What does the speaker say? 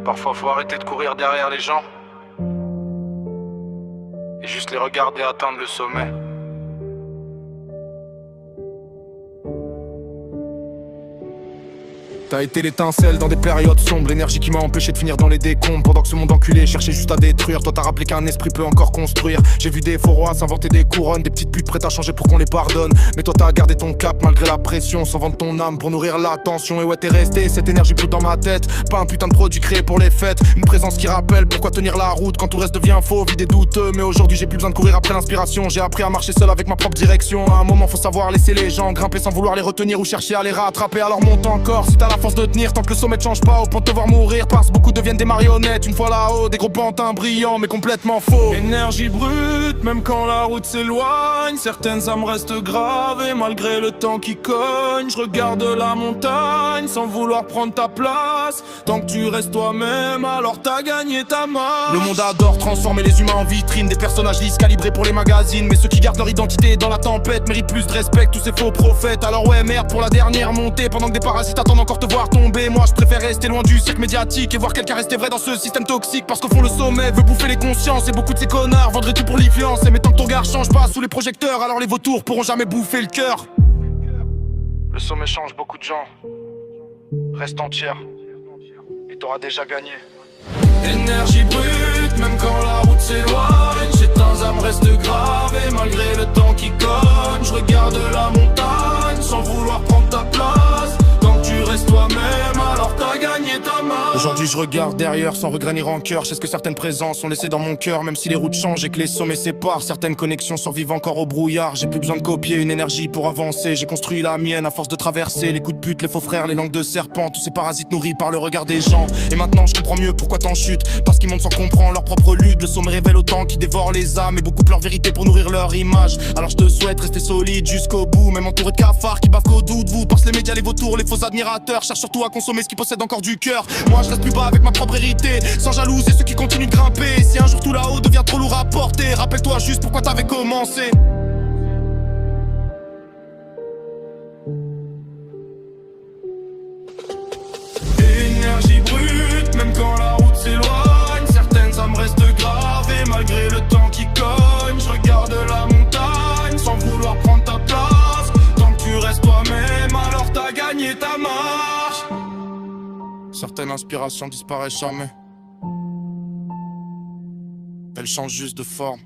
Parfois faut arrêter de courir derrière les gens et juste les regarder atteindre le sommet. T'as été l'étincelle dans des périodes sombres, l'énergie qui m'a empêché de finir dans les décombres. Pendant que ce monde enculé cherchait juste à détruire, toi t'as rappelé qu'un esprit peut encore construire. J'ai vu des faux rois s'inventer des couronnes, des petites putes prêtes à changer pour qu'on les pardonne. Mais toi t'as gardé ton cap malgré la pression, sans vendre ton âme pour nourrir l'attention. Et ouais t'es resté, cette énergie brute dans ma tête, pas un putain de produit créé pour les fêtes. Une présence qui rappelle pourquoi tenir la route quand tout reste devient faux, vide et douteux. Mais aujourd'hui j'ai plus besoin de courir après l'inspiration, j'ai appris à marcher seul avec ma propre direction. À un moment faut savoir laisser les gens grimper sans vouloir les retenir ou chercher à les rattraper. Alors monte encore si t'as la force de tenir, tant que le sommet ne change pas au point de te voir mourir. Parce beaucoup deviennent des marionnettes une fois là-haut, des gros pantins brillants mais complètement faux. Énergie brute, même quand la route s'éloigne, certaines âmes restent gravées malgré le temps qui cogne. Je regarde la montagne sans vouloir prendre ta place. Tant que tu restes toi-même, alors t'as gagné ta marche. Le monde adore transformer les humains en vitrine, des personnages lisses calibrés pour les magazines. Mais ceux qui gardent leur identité dans la tempête méritent plus de respect que tous ces faux prophètes. Alors ouais merde pour la dernière montée, pendant que des parasites attendent encore te voir tomber. Moi je préfère rester loin du cirque médiatique et voir quelqu'un rester vrai dans ce système toxique. Parce qu'au fond le sommet veut bouffer les consciences et beaucoup de ces connards vendraient tout pour l'influence. Mais tant que ton regard change pas sous les projecteurs, alors les vautours pourront jamais bouffer le cœur. Le sommet change beaucoup de gens. Reste entière et t'auras déjà gagné. Énergie brute, même quand la route s'éloigne, certaines âmes restent gravées malgré le temps qui cogne. Je regarde la montagne sans vouloir prendre ta place. Tant que tu restes toi-même, alors t'as gagné ta marche. Aujourd'hui je regarde derrière sans regret ni rancœur. Je sais ce que certaines présences sont laissées dans mon cœur. Même si les routes changent et que les sommets séparent, certaines connexions survivent encore au brouillard. J'ai plus besoin de copier une énergie pour avancer. J'ai construit la mienne à force de traverser les coups de pute, les faux frères, les langues de serpent, tous ces parasites nourris par le regard des gens. Et maintenant je comprends mieux pourquoi t'en chutes, parce qu'ils montent sans comprendre leur propre lutte. Le sommet révèle autant qui dévore les âmes et beaucoup leur vérité pour nourrir leur image. Alors je te souhaite rester solide jusqu'au bout, même entouré de cafards qui bavent qu'au doute. Vous parce les médias, les vautours, les faux admirateurs cherchent surtout à consommer ce qui possède encore du cœur. Moi je reste plus bas avec ma propre vérité, sans jalousie ceux qui continuent de grimper. Si un jour tout là-haut devient trop lourd à porter, rappelle-toi juste pourquoi t'avais commencé. Énergie brute, même quand la route s'éloigne, certaines âmes restent gravées malgré le temps qui cogne. Je regarde la montagne sans vouloir prendre ta place. Tant que tu restes toi-même, alors t'as gagné ta marche. Certaines inspirations disparaissent jamais, elles changent juste de forme.